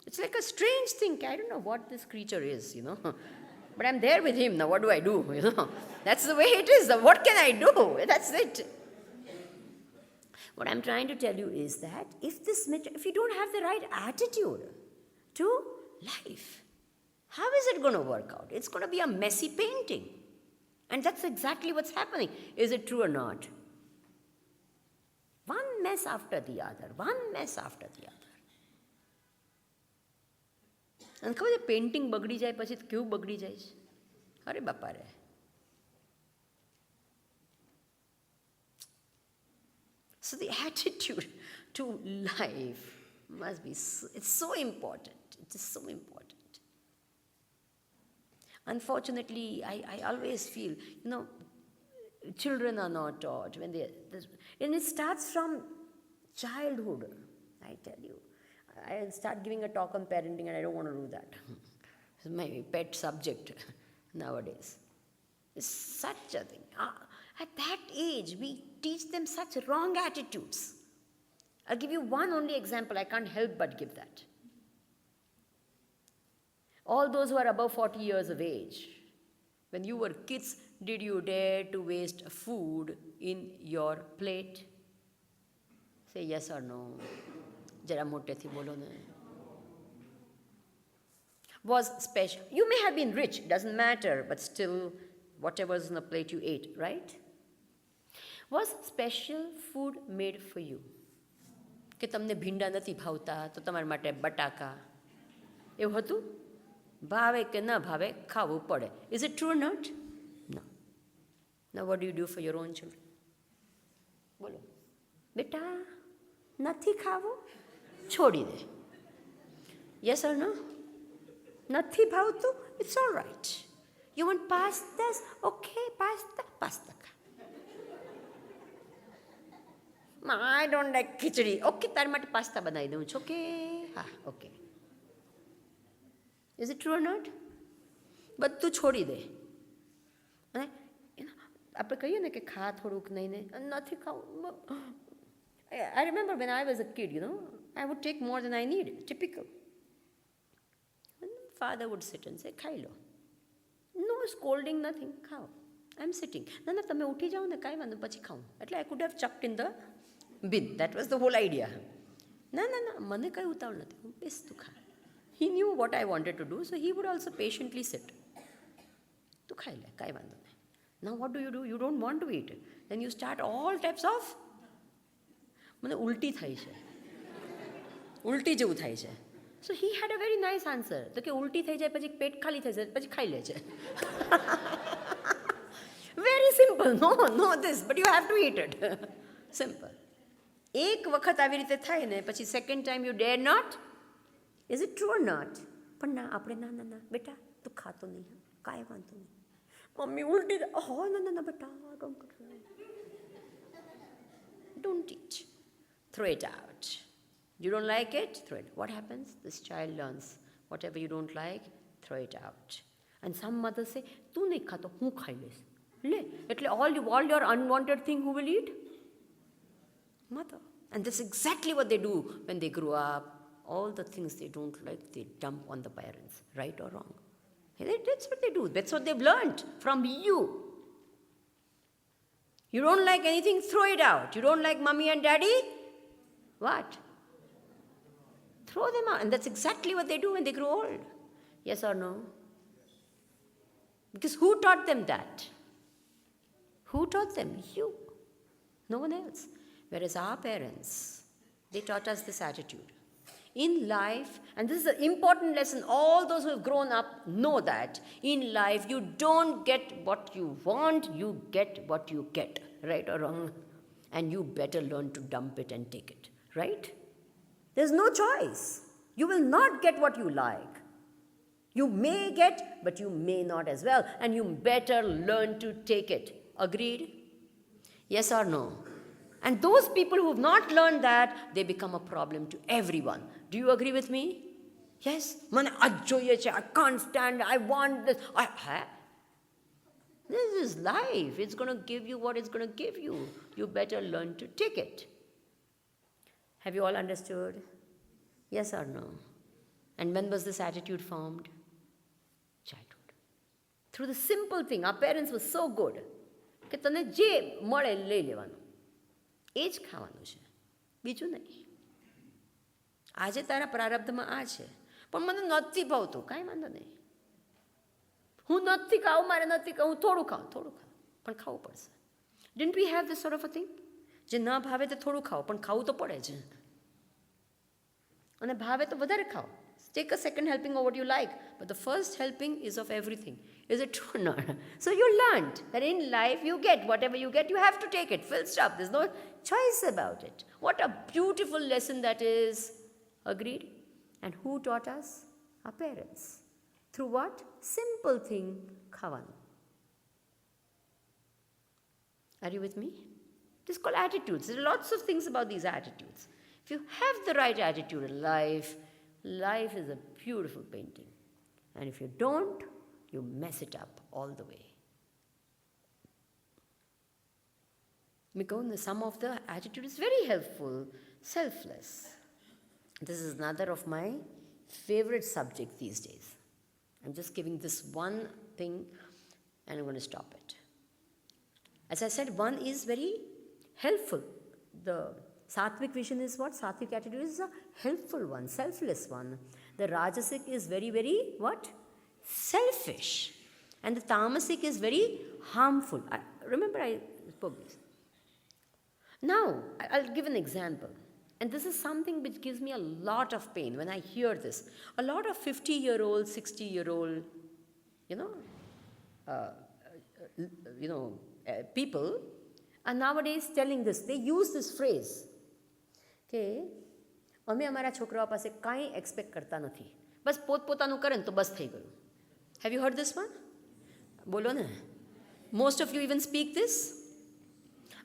It's like a strange thing. I don't know what this creature is, But I'm there with him now. What do I do? That's the way it is. What can I do? That's it. What I'm trying to tell you is that if you don't have the right attitude to life, how is it going to work out? It's going to be a messy painting. And that's exactly what's happening. Is it true or not? One mess after the other. One mess after the other. અને ખબર છે painting બગડી જાય પછી કેવું બગડી જાય છે? અરે બાપા રે. So the attitude to life must be, it's so important. It is so important. Unfortunately, I always feel, children are not taught when and it starts from childhood, I tell you. I'll start giving a talk on parenting and I don't want to do that. It's my pet subject nowadays. It's such a thing. At that age, we teach them such wrong attitudes. I'll give you one only example. I can't help but give that. All those who are above 40 years of age, when you were kids, did you dare to waste food in your plate? Say yes or no. જરા મોટેથી બોલો ને. Was special. You may have been rich, doesn't matter, but still, whatever is on the plate you ate, right? Was special food made for you? કે તમને ભીંડા નથી ભાવતા તો તમારા માટે બટાકા, એવું હતું? ભાવે કે ન ભાવે ખાવું પડે. Is it true or not? No. Now what do you do for your own children? બોલો બેટા નથી ખાવું? છોડી દે. Yes or no? નથી ભાવતું? It's all right. You want pastas? Okay, pasta. I don't like khichdi. Okay, તારા માટે પાસ્તા બનાવી દઉં છું. ઓકે, હા, okay. Is it true or not? બધું છોડી દે. અને આપણે કહીએ ને કે ખા થોડુંક, નહીં નથી ખાવું. I remember when I was a kid, I would take more than I need. Typical. And father would sit and say, ખાઈ લો. No scolding, nothing. ખાઓ. I'm sitting. ના તમે ઉઠી જાઓ ને, કાંઈ વાંધો, પછી ખાઉં. એટલે I could have chucked in the bin. That was the whole idea. ના મને કંઈ ઉતાવળ નથી, હું બેસતું ખા. He knew what I wanted to do, so he would also patiently sit. તું ખાઈ લે, કાંઈ વાંધો નહીં. Now what do? You don't want to eat. Then you start all types of. મને ઉલટી થાય છે, ઉલટી જેવું થાય છે. સો હી હેડ અ વેરી નાઇસ આન્સર. તો કે ઉલટી થઈ જાય પછી પેટ ખાલી થઈ જાય પછી ખાઈ લે છે. Very simple. No this, but you have to eat it. Simple. એક વખત આવી રીતે થાય ને પછી second time you dare not. Is it true or not? પણ ના, આપણે ના બેટા તું ખાતો નહીં, કાંઈ વાંધો નહીં. મમ્મી ઉલટી હો, ના બેટા don't teach. Throw it out. You don't like it? Throw it. What happens? This child learns. Whatever you don't like, throw it out. And some mothers say, તું નહીં ખાતો, હું ખાઈ લઈશ. લે, એટલે all your unwanted thing, who will eat? Mother. And that's exactly what they do when they grow up. All the things they don't like, they dump on the parents. Right or wrong? That's what they do. That's what they've learned from you. You don't like anything, throw it out. You don't like mommy and daddy? What? Throw them out. And that's exactly what they do when they grow old. Yes or no? Because who taught them that? Who taught them? You. No one else. Whereas our parents, they taught us this attitude. In life, and this is an important lesson, all those who have grown up know that in life you don't get what you want, you get what you get. Right or wrong? And you better learn to dump it and take it. Right? There's no choice. You will not get what you like. You may get, but you may not as well. And you better learn to take it. Agreed? Yes or no? And those people who have not learned that, they become a problem to everyone. Do you agree with me? Yes? I can't stand, I want this. This is life. It's going to give you what it's going to give you. You better learn to take it. Have you all understood? Yes or no? And when was this attitude formed? Childhood. Through the simple thing. Our parents were so good. કે તને જે મળે લઈ લેવાનું, એ જ ખાવાનું છે, બીજું નહીં. આજે તારા પ્રારબ્ધમાં આ છે, પણ મને નથી ભાવતું, કાંઈ વાંધો નહીં. હું નથી ખાઉં, મારે નથી ખાઉં, થોડું ખાઉં, પણ ખાવું પડશે. Didn't we have this sort of a thing? જે ન ભાવે તો થોડું ખાઓ, પણ ખાવું તો પડે છે. અને ભાવે તો વધારે ખાઓ. Take a second helping of what you like, but the first helping is of everything. Is it true or not? So you learned that in life you get whatever you get, you have to take it. Full stop. There's no choice about it. What a beautiful lesson that is. Agreed? And who taught us? Our parents. Through what? Simple thing, khavanu. Are you with me? It is called attitudes. There are lots of things about these attitudes. If you have the right attitude in life, life is a beautiful painting. And if you don't, you mess it up all the way. Because some of the attitude is very helpful, selfless. This is another of my favorite subjects these days. I'm just giving this one thing and I'm going to stop it. As I said, one is very helpful. The Sattvic vision is what? Sattvic attitude is a helpful one, selfless one. The Rajasic is very, very what? Selfish. And the Tamasic is very harmful. Remember I spoke this. Now, I'll give an example. And this is something which gives me a lot of pain when I hear this. A lot of 50-year-old, 60-year-old, people are nowadays telling this. They use this phrase. કે અમે અમારા છોકરાઓ પાસે કાંઈ expect કરતા નથી, બસ પોતપોતાનું કરે ને તો બસ થઈ ગયું. Have you heard this one? બોલો ને. Most of you even speak this?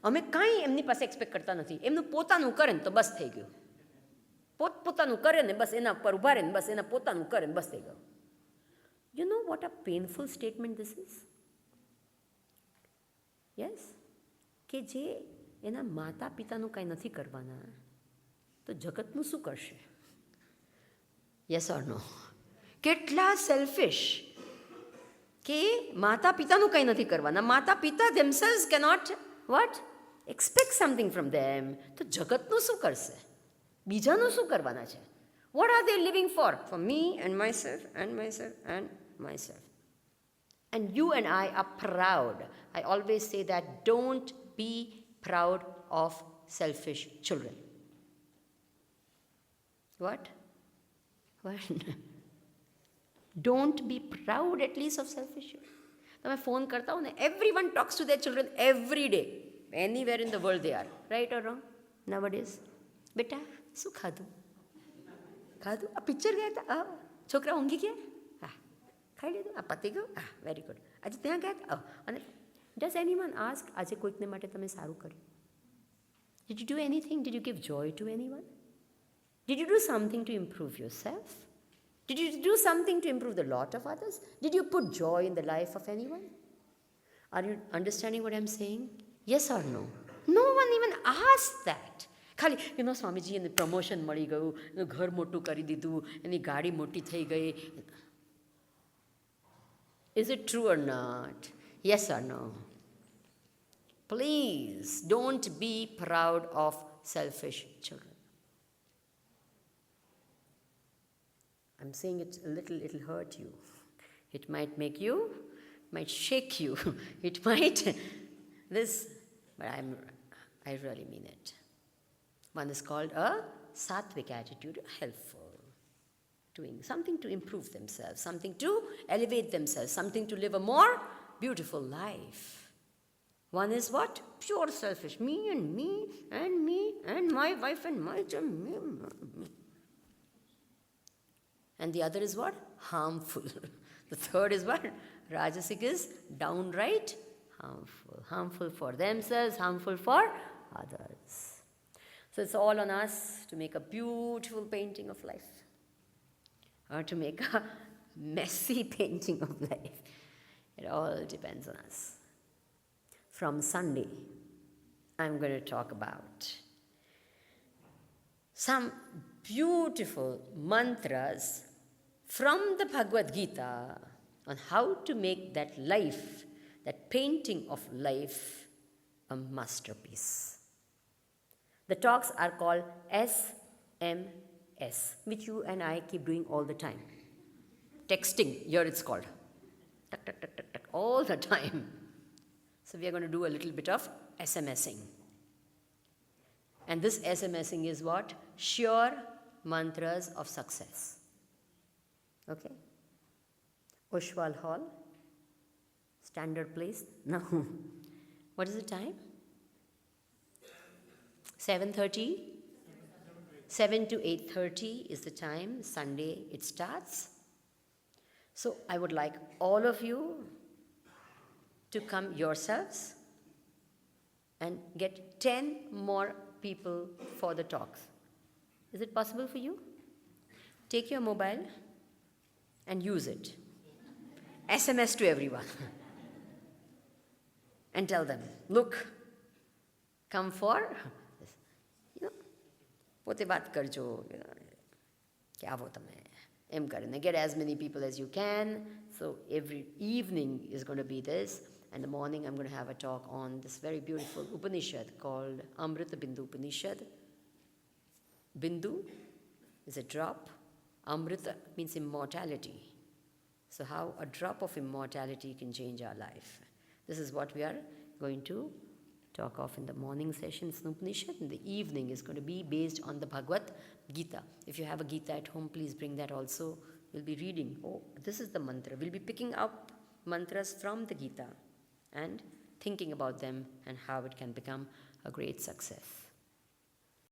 અમે કાંઈ એમની પાસે એક્સપેક્ટ કરતા નથી. એમનું પોતાનું કરે ને તો બસ થઈ ગયું. પોતાનું કરે ને બસ એના પર ઉભા રહે ને બસ એના પોતાનું કરે ને બસ થઈ ગયું. You know what a painful statement this is? Yes? કે જે એના માતા પિતાનું કાંઈ નથી કરવાના તો જગતનું શું કરશે? યસ ઓર નો? કેટલા સેલ્ફિશ કે માતા પિતાનું કંઈ નથી કરવાના. માતા પિતા themselves cannot what? Expect something from them. તો જગતનું શું કરશે? બીજાનું શું કરવાના છે? What are they living for? For me and myself and myself and myself. And you and I are proud. I always say that don't be proud of selfish children. What? Don't be proud at least of selfish children. તમે phone કરતા હો ને, everyone talks to their children every day, anywhere in the world they are, right or wrong nowadays. બેટા શું ખાધું? આ picture ગયા હતા? છોકરા ઊંઘી ગયા? હા, ખાઈ લીધું? પતી ગયું? હા, વેરી ગુડ. આજે ત્યાં ગયા હતા? અને ડઝ એનીવન આસ્ક આજે કોઈકને માટે તમે સારું કર્યું? Did you do anything? Did you give joy to anyone? Did you do something to improve yourself? Did you do something to improve the lot of others? Did you put joy in the life of anyone? Are you understanding what I'm saying? Yes or no? No one even asked that. ખાલી સ્વામીજી એને promotion મળી ગયું, એનું ઘર મોટું કરી દીધું, એની ગાડી મોટી થઈ ગઈ. Is it true or not? Yes or no? Please don't be proud of selfish children. I'm saying it a little, it'll hurt you. It might make you, might shake you. It might, but I really mean it. One is called a sattvic attitude, helpful, doing something to improve themselves, something to elevate themselves, something to live a more beautiful life. One is what? Pure selfish, me and me and me and my wife and my child, me. And the other is what? Harmful. The third is what? Rajasic is downright harmful. Harmful for themselves, harmful for others. So it's all on us to make a beautiful painting of life, or to make a messy painting of life. It all depends on us. From Sunday, I'm going to talk about some beautiful mantras from the Bhagavad Gita on how to make that life, that painting of life, a masterpiece. The talks are called SMS, which you and I keep doing all the time. Texting, here it's called. Tuck, tuck, tuck, tuck, tuck, all the time. So we are going to do a little bit of SMSing. And this SMSing is what? Sure mantras of success. Okay? Oshwal Hall, standard place. Now, what is the time? 7:30? 7 to 8:30 is the time. Sunday it starts. So I would like all of you to come yourselves and get 10 more people for the talks. Is it possible for you? Take your mobile and use it. SMS to everyone. And tell them, look, come for, પોતે વાત કરજો કે આવો તમે એમ કરીને. Get as many people as you can. So every evening is going to be this. And in the morning I'm going to have a talk on this very beautiful Upanishad called Amrita Bindu Upanishad. Bindu is a drop. Amrita means immortality. So how a drop of immortality can change our life. This is what we are going to talk of in the morning sessions in Upanishad, and the evening is going to be based on the Bhagavad Gita. If you have a Gita at home, please bring that also. We'll be reading. Oh, this is the mantra. We'll be picking up mantras from the Gita and thinking about them and how it can become a great success.